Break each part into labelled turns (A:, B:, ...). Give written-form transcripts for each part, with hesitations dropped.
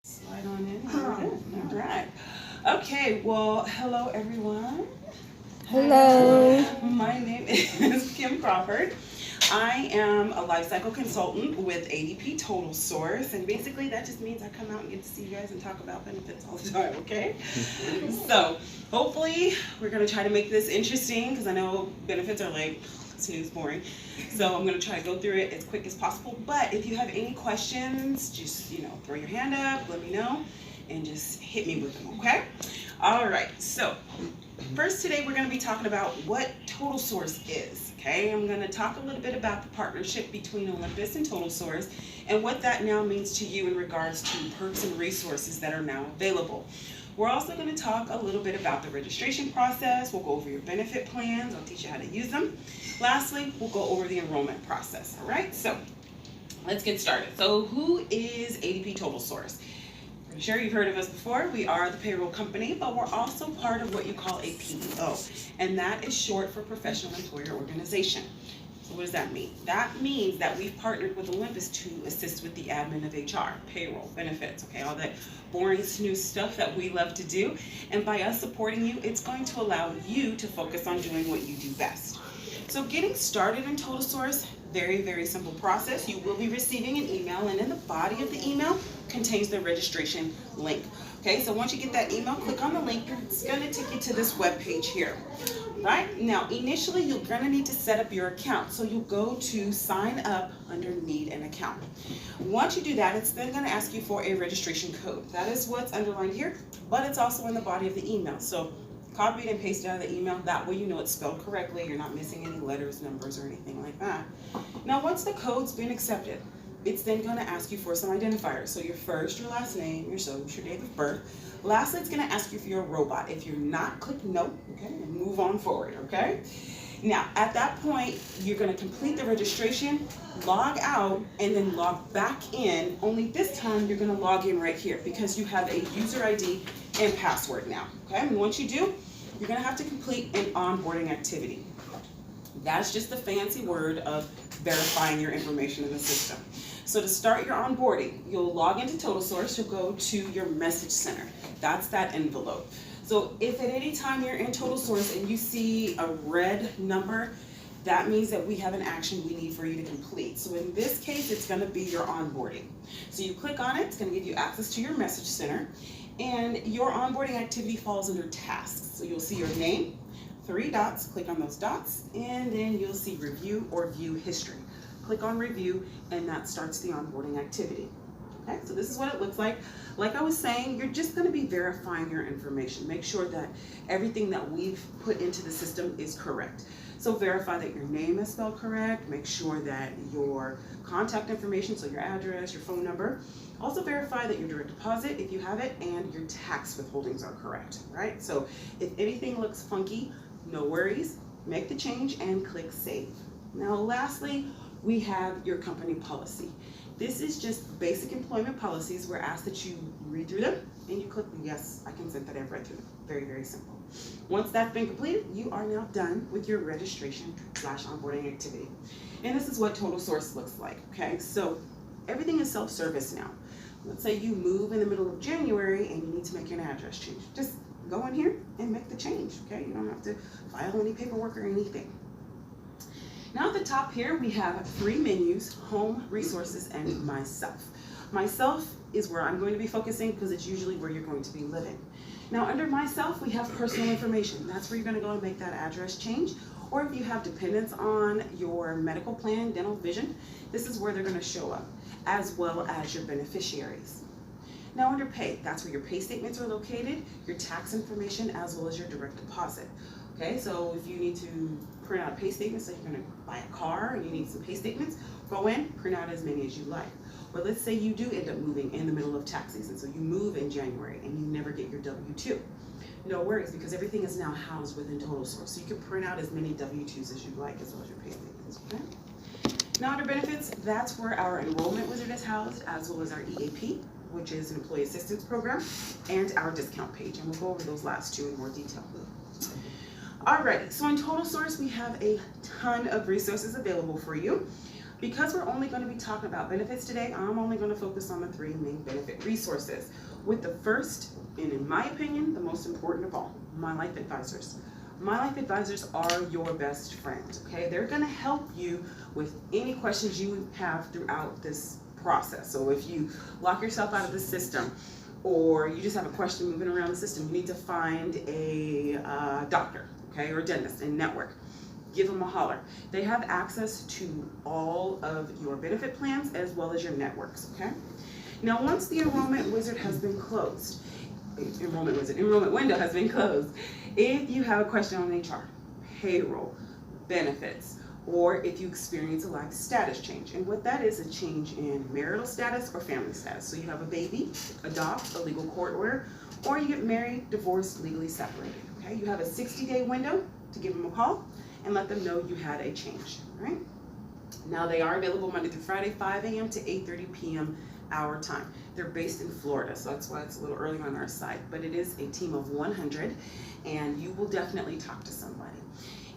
A: Slide on in. All right. Okay. Well, hello everyone.
B: Hello.
A: My name is Kim Crawford. I am a life cycle consultant with ADP Total Source, and basically that just means I come out and get to see you guys and talk about benefits all the time. Okay. So hopefully we're gonna try to make this interesting because I know benefits are like snooze boring. So I'm gonna try to go through it as quick as possible. But if you have any questions, just throw your hand up, let me know, and just hit me with them. Okay. All right. So first today we're going to be talking about what Total Source is. Okay, I'm going to talk a little bit about the partnership between Olympus and Total Source and what that now means to you in regards to perks and resources that are now available. We're also going to talk a little bit about the registration process. We'll go over your benefit plans. I'll teach you how to use them. Lastly, we'll go over the enrollment process. All right, so let's get started. So who is ADP Total Source? I'm sure you've heard of us before. We are the payroll company, but we're also part of what you call a PEO, and that is short for Professional Employer Organization. So what does that mean? That means that we've partnered with Olympus to assist with the admin of HR, payroll, benefits, okay, all that boring snooze stuff that we love to do. And by us supporting you, it's going to allow you to focus on doing what you do best. So getting started in Total Source, very, very simple process. You will be receiving an email, and in the body of the email contains the registration link. Okay, so once you get that email, click on the link. It's going to take you to this web page here. Right? Now, initially, you're going to need to set up your account. So you go to sign up under need an account. Once you do that, it's then going to ask you for a registration code. That is what's underlined here, but it's also in the body of the email. So copy it and paste it out of the email. That way you know it's spelled correctly. You're not missing any letters, numbers, or anything like that. Now, once the code's been accepted, it's then going to ask you for some identifiers. So your first, your last name, your social, your date of birth. Lastly, it's going to ask you for your robot. If you're not, click no, okay, and move on forward, okay? Now, at that point, you're going to complete the registration, log out, and then log back in. Only this time, you're going to log in right here because you have a user ID and password now, okay? And once you do, you're going to have to complete an onboarding activity. That's just the fancy word of verifying your information in the system. So to start your onboarding, you'll log into Total Source, you'll go to your message center. That's that envelope. So if at any time you're in Total Source and you see a red number, that means that we have an action we need for you to complete. So in this case, it's going to be your onboarding. So you click on it, it's going to give you access to your message center, and your onboarding activity falls under tasks. So you'll see your name, 3 dots, click on those dots, and then you'll see review or view history. Click on review, and that starts the onboarding activity. Okay, so this is what it looks like. Like I was saying, you're just going to be verifying your information. Make sure that everything that we've put into the system is correct. So verify that your name is spelled correct. Make sure that your contact information, so your address, your phone number. Also verify that your direct deposit, if you have it, and your tax withholdings are correct, right? So if anything looks funky, no worries. Make the change and click save. Now, lastly, we have your company policy. This is just basic employment policies. We're asked that you read through them and you click yes, I consent that I've read through them. Very, very simple. Once that's been completed, you are now done with your registration/onboarding activity. And this is what Total Source looks like, okay? So everything is self-service now. Let's say you move in the middle of January and you need to make an address change. Just go in here and make the change, okay? You don't have to file any paperwork or anything. Now at the top here, we have 3 menus: home, resources, and myself. Myself is where I'm going to be focusing because it's usually where you're going to be living. Now under myself, we have personal information. That's where you're going to go and make that address change. Or if you have dependents on your medical plan, dental, vision, this is where they're going to show up, as well as your beneficiaries. Now under pay, that's where your pay statements are located, your tax information, as well as your direct deposit. Okay, so if you need to print out a pay statement, so you're going to buy a car and you need some pay statements, go in, print out as many as you like. But let's say you do end up moving in the middle of tax season, so you move in January and you never get your W-2. No worries, because everything is now housed within Total Source, so you can print out as many W-2s as you like, as well as your pay statements. Okay? Now under benefits, that's where our enrollment wizard is housed, as well as our EAP, which is an employee assistance program, and our discount page, and we'll go over those last 2 in more detail. Alright, so in Total Source, we have a ton of resources available for you. Because we're only going to be talking about benefits today, I'm only going to focus on the 3 main benefit resources, with the first, and in my opinion, the most important of all, My Life Advisors. My Life Advisors are your best friend, okay? They're going to help you with any questions you have throughout this process. So if you lock yourself out of the system, or you just have a question moving around the system, you need to find a doctor, okay, or a dentist in network. Give them a holler. They have access to all of your benefit plans as well as your networks, okay? Now, once the enrollment window has been closed, if you have a question on HR, payroll, benefits, or if you experience a life status change, and what that is, a change in marital status or family status. So you have a baby, adopt, a legal court order, or you get married, divorced, legally separated, okay? You have a 60-day window to give them a call and let them know you had a change, right? Now, they are available Monday through Friday, 5 a.m. to 8:30 p.m. our time. They're based in Florida, so that's why it's a little early on our side, but it is a team of 100, and you will definitely talk to somebody.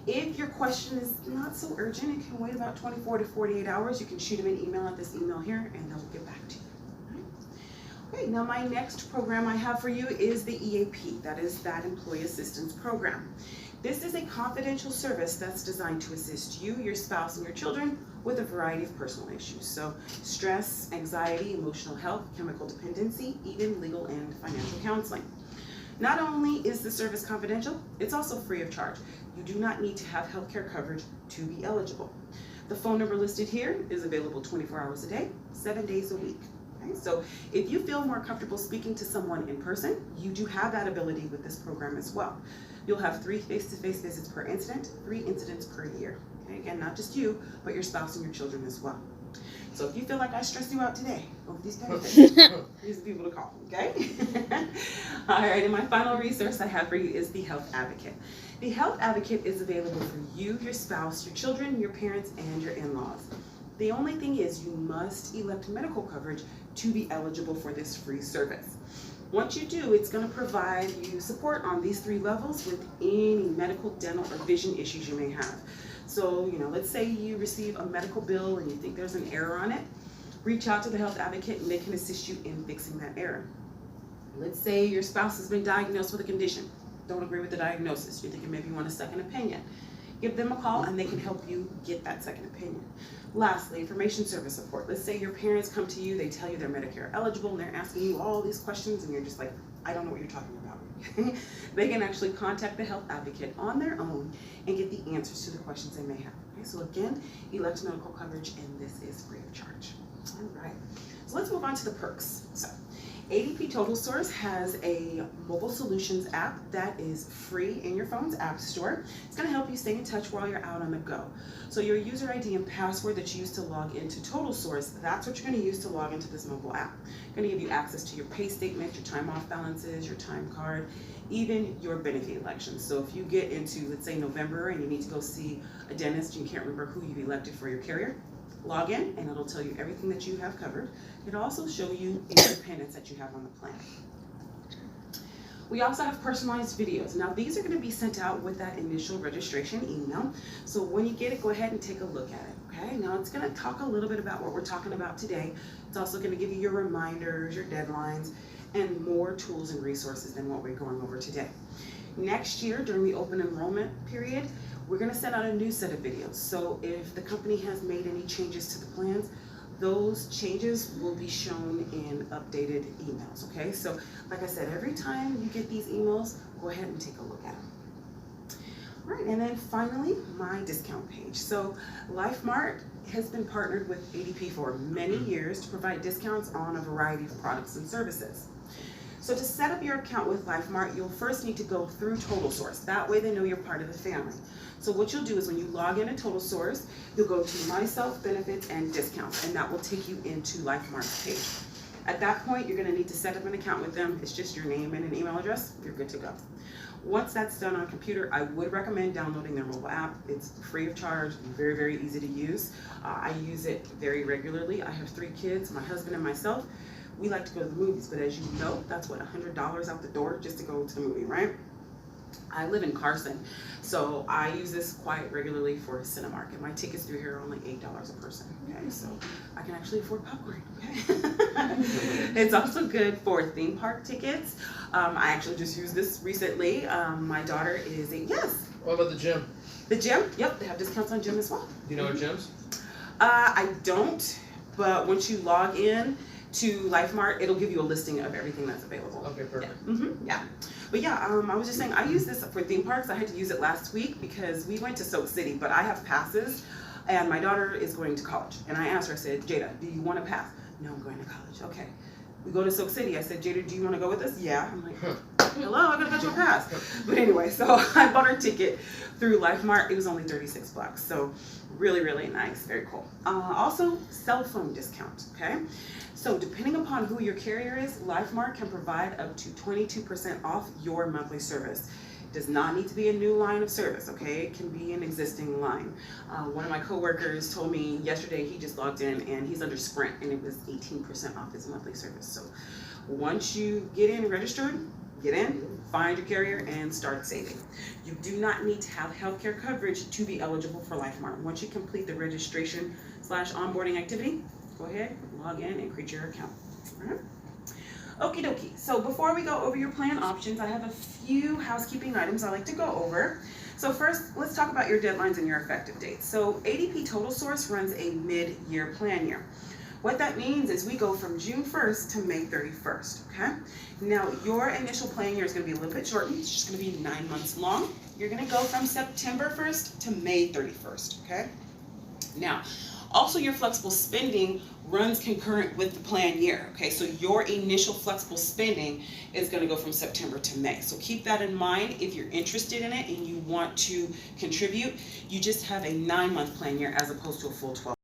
A: If your question is not so urgent, it can wait about 24 to 48 hours. You can shoot them an email at this email here, and they'll get back to you. Okay, now my next program I have for you is the EAP, that is that Employee Assistance Program. This is a confidential service that's designed to assist you, your spouse, and your children with a variety of personal issues. So stress, anxiety, emotional health, chemical dependency, even legal and financial counseling. Not only is the service confidential, it's also free of charge. You do not need to have healthcare coverage to be eligible. The phone number listed here is available 24 hours a day, 7 days a week. Okay? So if you feel more comfortable speaking to someone in person, you do have that ability with this program as well. You'll have 3 face-to-face visits per incident, 3 incidents per year. Okay? Again, not just you, but your spouse and your children as well. So if you feel like I stressed you out today over these benefits, these are people to call, okay? All right, and my final resource I have for you is the Health Advocate. The Health Advocate is available for you, your spouse, your children, your parents, and your in-laws. The only thing is you must elect medical coverage to be eligible for this free service. Once you do, it's going to provide you support on these 3 levels with any medical, dental, or vision issues you may have. So, let's say you receive a medical bill and you think there's an error on it. Reach out to the Health Advocate and they can assist you in fixing that error. Let's say your spouse has been diagnosed with a condition. Don't agree with the diagnosis. You're thinking maybe you want a second opinion. Give them a call and they can help you get that second opinion. Lastly, information service support. Let's say your parents come to you, they tell you they're Medicare eligible, and they're asking you all these questions, and you're just like, I don't know what you're talking about. They can actually contact the Health Advocate on their own and get the answers to the questions they may have. Okay, so again, elect medical coverage, and this is free of charge. All right, so let's move on to the perks. So ADP Total Source has a mobile solutions app that is free in your phone's app store. It's going to help you stay in touch while you're out on the go. So your user ID and password that you use to log into Total Source, that's what you're going to use to log into this mobile app. It's going to give you access to your pay statement, your time off balances, your time card, even your benefit elections. So if you get into, let's say, November and you need to go see a dentist and you can't remember who you've elected for your carrier, log in and it'll tell you everything that you have covered. It'll also show you any dependents that you have on the plan. We also have personalized videos. Now these are going to be sent out with that initial registration email. So when you get it, go ahead and take a look at it. Okay, now it's going to talk a little bit about what we're talking about today. It's also going to give you your reminders, your deadlines, and more tools and resources than what we're going over today. Next year, during the open enrollment period, we're going to send out a new set of videos. So if the company has made any changes to the plans, those changes will be shown in updated emails, okay? So like I said, every time you get these emails, go ahead and take a look at them. All right, and then finally, my discount page. So LifeMart has been partnered with ADP for many years to provide discounts on a variety of products and services. So to set up your account with LifeMart, you'll first need to go through Total Source. That way they know you're part of the family. So what you'll do is when you log into Total Source, you'll go to Myself, Benefits, and Discounts, and that will take you into LifeMart's page. At that point, you're gonna need to set up an account with them. It's just your name and an email address. You're good to go. Once that's done on a computer, I would recommend downloading their mobile app. It's free of charge, very, very easy to use. I use it very regularly. I have 3 kids, my husband and myself. We like to go to the movies, but as you know, that's what, $100 out the door just to go to the movie, right? I live in Carson, so I use this quite regularly for Cinemark, and my tickets through here are only $8 a person, okay? So I can actually afford popcorn, okay? It's also good for theme park tickets. I actually just used this recently. My daughter is yes.
C: What about the gym?
A: The gym? Yep, they have discounts on gym as well.
C: Do you know what gyms?
A: I don't, but once you log in to LifeMart, it'll give you a listing of everything that's available.
C: Okay, perfect.
A: Yeah. Yeah. But yeah, I was just saying, I use this for theme parks. I had to use it last week because we went to Soak City, but I have passes, and my daughter is going to college. And I asked her, I said, Jada, do you want a pass? No, I'm going to college. Okay. We go to Soak City. I said, Jada, do you want to go with us? Yeah. I'm like, hello, I gotta get you a pass. But anyway, so I bought her ticket through LifeMart. It was only $36. So really, really nice. Very cool. Also, cell phone discount, okay? So depending upon who your carrier is, LifeMart can provide up to 22% off your monthly service. It does not need to be a new line of service, okay? It can be an existing line. One of my coworkers told me yesterday he just logged in and he's under Sprint and it was 18% off his monthly service. So once you get in registered, get in, find your carrier, and start saving. You do not need to have healthcare coverage to be eligible for LifeMart. Once you complete the registration/onboarding activity, go ahead, log in, and create your account. All right? Okie dokie. So before we go over your plan options, I have a few housekeeping items I like to go over. So first, let's talk about your deadlines and your effective dates. So ADP Total Source runs a mid-year plan year. What that means is we go from June 1st to May 31st, okay? Now, your initial plan year is gonna be a little bit shortened. It's just gonna be 9 months long. You're gonna go from September 1st to May 31st, okay? Now, also your flexible spending runs concurrent with the plan year, okay? So your initial flexible spending is gonna go from September to May. So keep that in mind if you're interested in it and you want to contribute. You just have a 9-month plan year as opposed to a full 12.